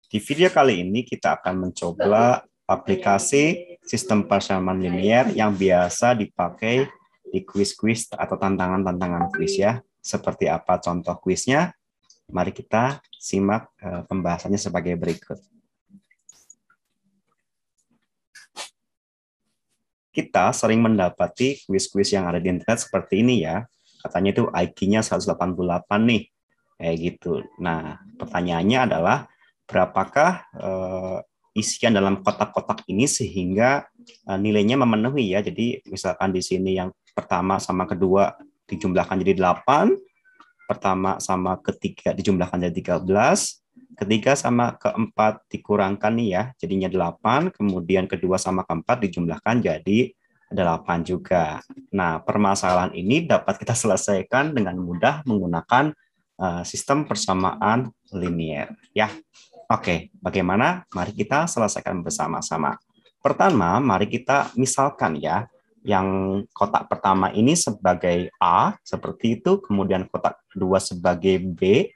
Di video kali ini kita akan mencoba aplikasi sistem persamaan linear yang biasa dipakai di kuis-kuis atau tantangan-tantangan kuis ya. Seperti apa contoh kuisnya? Mari kita simak pembahasannya sebagai berikut. Kita sering mendapati kuis-kuis yang ada di internet seperti ini ya. Katanya itu IQ-nya 188 nih. Kayak gitu. Nah, pertanyaannya adalah berapakah isian dalam kotak-kotak ini sehingga nilainya memenuhi ya. Jadi misalkan di sini yang pertama sama kedua dijumlahkan jadi 8, pertama sama ketiga dijumlahkan jadi 13, ketiga sama keempat dikurangkan nih ya, jadinya 8, kemudian kedua sama keempat dijumlahkan jadi 8 juga. Nah, permasalahan ini dapat kita selesaikan dengan mudah menggunakan sistem persamaan linear ya. Oke, bagaimana? Mari kita selesaikan bersama-sama. Pertama, mari kita misalkan ya, yang kotak pertama ini sebagai A, seperti itu, kemudian kotak kedua sebagai B,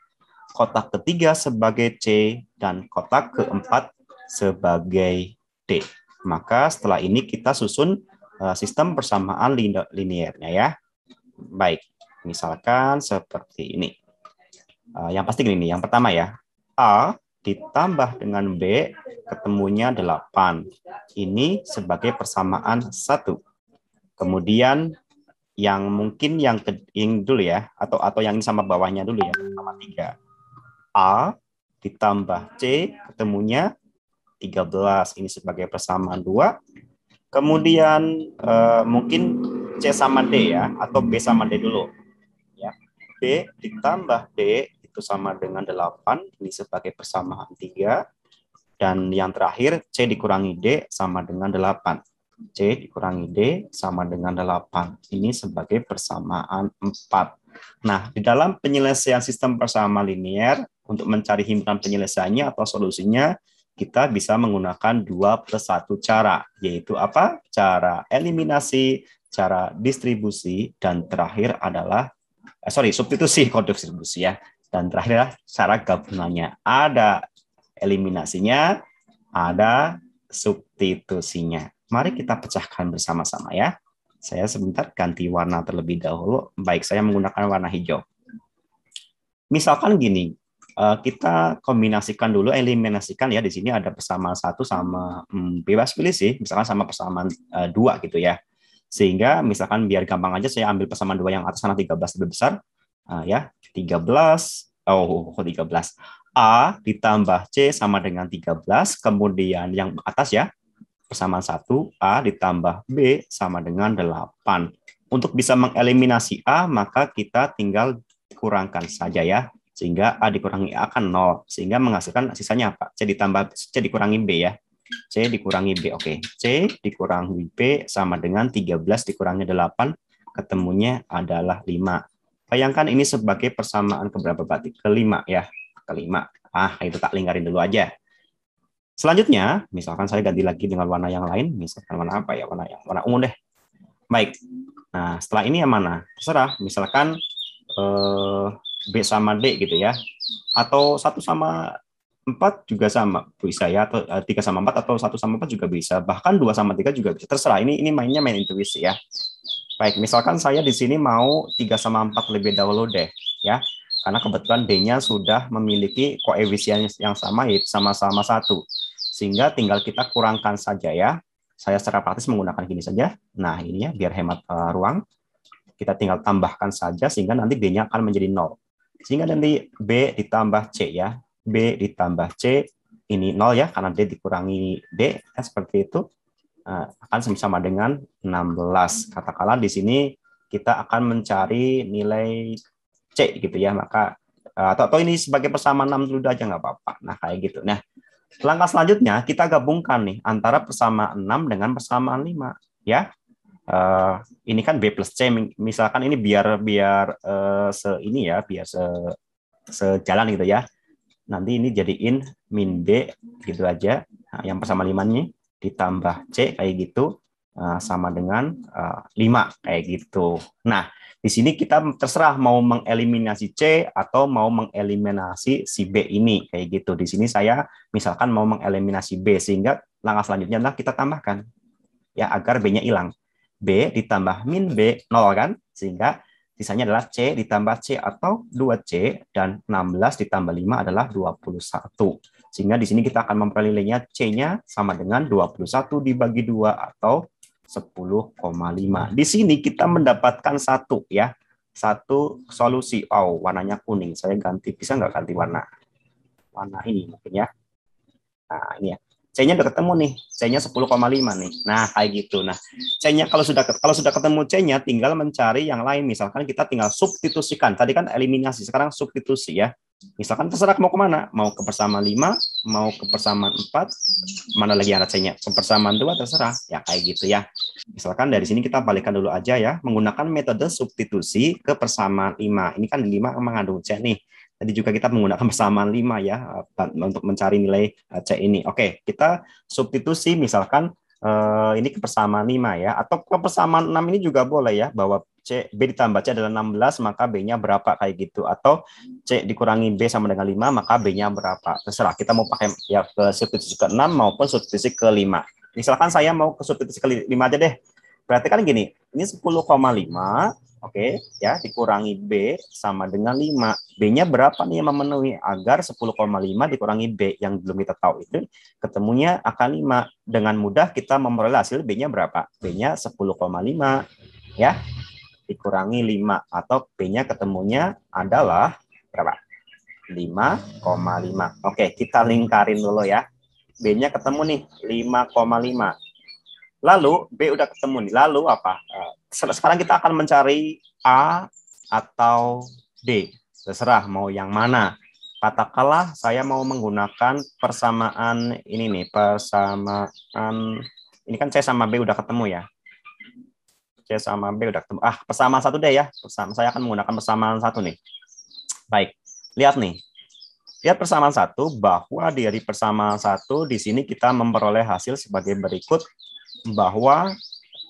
kotak ketiga sebagai C, dan kotak keempat sebagai D. Maka setelah ini kita susun sistem persamaan linearnya ya. Baik, misalkan seperti ini. Yang pasti gini nih, yang pertama ya, A ditambah dengan B ketemunya 8. Ini sebagai persamaan 1. Kemudian yang mungkin yang dulu ya, atau yang sama bawahnya dulu ya, sama 3. A ditambah C ketemunya 13. Ini sebagai persamaan 2. Kemudian mungkin C sama D ya, atau B sama D dulu. Ya. B ditambah D itu sama dengan 8. Ini sebagai persamaan 3. Dan yang terakhir C dikurangi D sama dengan 8. C dikurangi D sama dengan 8. Ini sebagai persamaan 4. Nah, di dalam penyelesaian sistem persamaan linear, untuk mencari himpunan penyelesaiannya atau solusinya, kita bisa menggunakan 2+1 cara, yaitu apa? Cara eliminasi, cara distribusi, dan terakhir adalah, substitusi kode distribusi ya. Dan terakhir adalah cara gabungannya. Ada eliminasinya, ada substitusinya. Mari kita pecahkan bersama-sama ya. Saya sebentar ganti warna terlebih dahulu. Baik, saya menggunakan warna hijau. Misalkan gini, kita kombinasikan dulu, eliminasikan ya. Di sini ada persamaan 1 sama bebas pilih sih, misalkan sama persamaan 2 gitu ya. Sehingga misalkan biar gampang aja saya ambil persamaan 2 yang atas sana 13 lebih besar. Ya, 13. 13. A ditambah C sama dengan 13, kemudian yang atas ya, persamaan 1, A ditambah B sama dengan 8. Untuk bisa mengeliminasi A, maka kita tinggal kurangkan saja ya, sehingga A dikurangi A kan 0, sehingga menghasilkan sisanya apa? C dikurangi B ya. C dikurangi B, oke. C dikurangi B sama dengan 13 dikurangi 8, ketemunya adalah 5. Bayangkan ini sebagai persamaan keberapa berarti? Kelima ya, kelima. Itu tak lingkarin dulu aja. Selanjutnya, misalkan saya ganti lagi dengan warna yang lain, misalkan warna apa ya? Warna ungu deh. Baik. Nah, setelah ini yang mana? Terserah. Misalkan B sama D gitu ya. Atau 1 sama 4 juga sama bisa ya, atau 3 sama 4 atau 1 sama 4 juga bisa. Bahkan 2 sama 3 juga bisa. Terserah. Ini mainnya main intuisi ya. Baik, misalkan saya di sini mau 3 sama 4 lebih dahulu deh ya. Karena kebetulan D-nya sudah memiliki koefisien yang sama, yaitu sama-sama 1. Sehingga tinggal kita kurangkan saja ya. Saya secara praktis menggunakan gini saja. Nah, ini ya, biar hemat ruang. Kita tinggal tambahkan saja, sehingga nanti D-nya akan menjadi 0. Sehingga nanti B ditambah C ya. B ditambah C, ini 0 ya, karena D dikurangi D, ya, seperti itu. Akan sama dengan 16. Katakanlah di sini kita akan mencari nilai C gitu ya, maka atau ini sebagai persamaan 6 dulu aja nggak apa-apa. Nah, kayak gitu. Nah, langkah selanjutnya kita gabungkan nih antara persamaan 6 dengan persamaan 5 ya. Ini kan B plus C, misalkan ini biar sejalan gitu ya. Nanti ini jadiin min B gitu aja. Nah, yang persamaan 5 nya ditambah C kayak gitu sama dengan 5 kayak gitu. Nah, Di sini kita terserah mau mengeliminasi C atau mau mengeliminasi si B ini, kayak gitu. Di sini saya misalkan mau mengeliminasi B, sehingga langkah selanjutnya adalah kita tambahkan ya agar B-nya hilang. B ditambah min B 0 kan, sehingga sisanya adalah C ditambah C atau 2C, dan 16 ditambah 5 adalah 21. Sehingga di sini kita akan memperoleh nilainya C-nya sama dengan 21 dibagi 2 atau 10,5. Di sini kita mendapatkan satu ya. Satu solusi. Oh, warnanya kuning. Saya ganti, bisa nggak ganti warna? Warna ini mungkin ya. Nah, ini ya. C-nya udah ketemu nih. C-nya 10,5 nih. Nah, kayak gitu. Nah, C-nya kalau sudah ketemu C-nya, tinggal mencari yang lain. Misalkan kita tinggal substitusikan. Tadi kan eliminasi, sekarang substitusi ya. Misalkan terserah mau kemana, mau ke persamaan 5, mau ke persamaan 4, mana lagi yang ada C-nya, ke persamaan 2 terserah, ya kayak gitu ya. Misalkan dari sini kita balikkan dulu aja ya, menggunakan metode substitusi ke persamaan 5. Ini kan 5 mengandung C nih. Tadi juga kita menggunakan persamaan 5 ya, untuk mencari nilai C ini. Oke, kita substitusi misalkan ini ke persamaan 5 ya, atau ke persamaan 6 ini juga boleh ya, bahwa B ditambah C adalah 16, maka B-nya berapa, kayak gitu. Atau C dikurangi B sama dengan 5, maka B-nya berapa. Terserah, kita mau pakai ya ke substitusi ke 6 maupun substitusi ke 5. Misalkan saya mau ke substitusi ke 5 aja deh. Berarti kan gini, ini 10,5, oke, ya, dikurangi B sama dengan 5. B-nya berapa nih yang memenuhi, agar 10,5 dikurangi B yang belum kita tahu itu ketemunya akan 5. Dengan mudah kita memperoleh hasil B-nya berapa? B-nya 10,5 ya, dikurangi 5, atau B-nya ketemunya adalah berapa? 5,5. Oke, kita lingkarin dulu ya. B-nya ketemu nih, 5,5. Lalu B udah ketemu nih. Lalu apa? Sekarang kita akan mencari A atau D. Terserah mau yang mana. Katakanlah saya mau menggunakan persamaan ini nih, persamaan ini kan C sama B udah ketemu ya. C sama B udah ketemu. Persamaan 1 deh ya. Saya akan menggunakan persamaan 1 nih. Baik. Lihat nih. Lihat persamaan 1, bahwa dari persamaan 1 di sini kita memperoleh hasil sebagai berikut, bahwa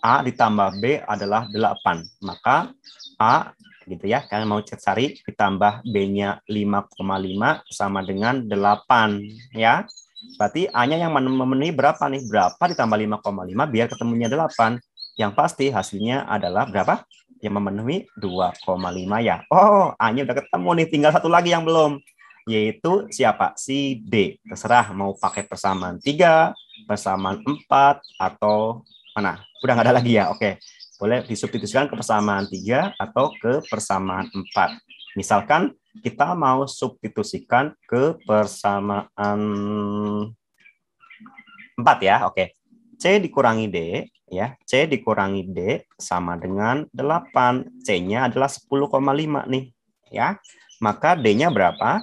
A ditambah B adalah 8. Maka A gitu ya, kalian mau cari ditambah B-nya 5,5 sama dengan 8 ya. Berarti A-nya yang memenuhi berapa nih? Berapa ditambah 5,5 biar ketemunya 8. Yang pasti hasilnya adalah berapa? Yang memenuhi 2,5 ya. Oh, A-nya udah ketemu nih, tinggal satu lagi yang belum. Yaitu siapa? Si D. Terserah mau pakai persamaan 3, persamaan 4, atau mana? Udah nggak ada lagi ya? Oke. Boleh disubstitusikan ke persamaan 3 atau ke persamaan 4. Misalkan kita mau substitusikan ke persamaan 4 ya. Oke. C dikurangi D ya. C dikurangi D sama dengan 8. C-nya adalah 10,5 nih ya. Maka D-nya berapa?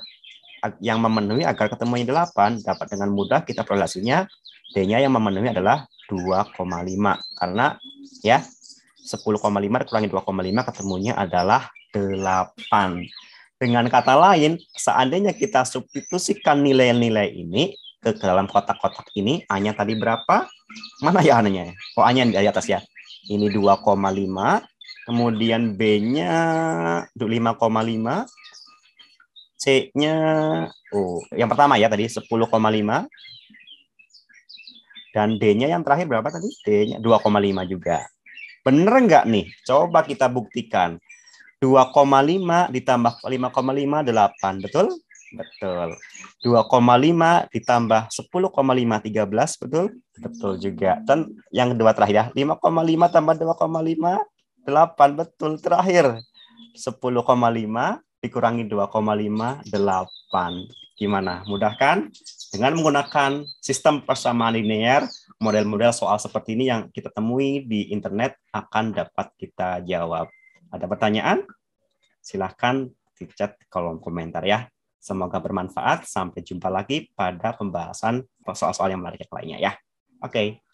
Yang memenuhi agar ketemunya 8, dapat dengan mudah kita peroleh hasilnya. D-nya yang memenuhi adalah 2,5. Karena ya 10,5 dikurangi 2,5 ketemunya adalah 8. Dengan kata lain, seandainya kita substitusikan nilai-nilai ini ke dalam kotak-kotak ini, A-nya tadi berapa? Mana ya A-nya? Oh, A-nya di atas ya. Ini 2,5, kemudian B-nya 5,5, C-nya yang pertama ya tadi 10,5, dan D-nya yang terakhir berapa tadi? D-nya 2,5 juga. Bener nggak nih? Coba kita buktikan. 2,5 ditambah 5,5, 8. Betul? Betul. 2,5 ditambah 10,5, 13. Betul? Betul juga. Dan yang kedua terakhir ya. 5,5 tambah 2,5, 8. Betul. Terakhir. 10,5 dikurangi 2,5, 8. Gimana? Mudah kan? Dengan menggunakan sistem persamaan linear, model-model soal seperti ini yang kita temui di internet akan dapat kita jawab. Ada pertanyaan? Silahkan di chat kolom komentar ya. Semoga bermanfaat. Sampai jumpa lagi pada pembahasan soal-soal yang menarik lainnya ya. Oke.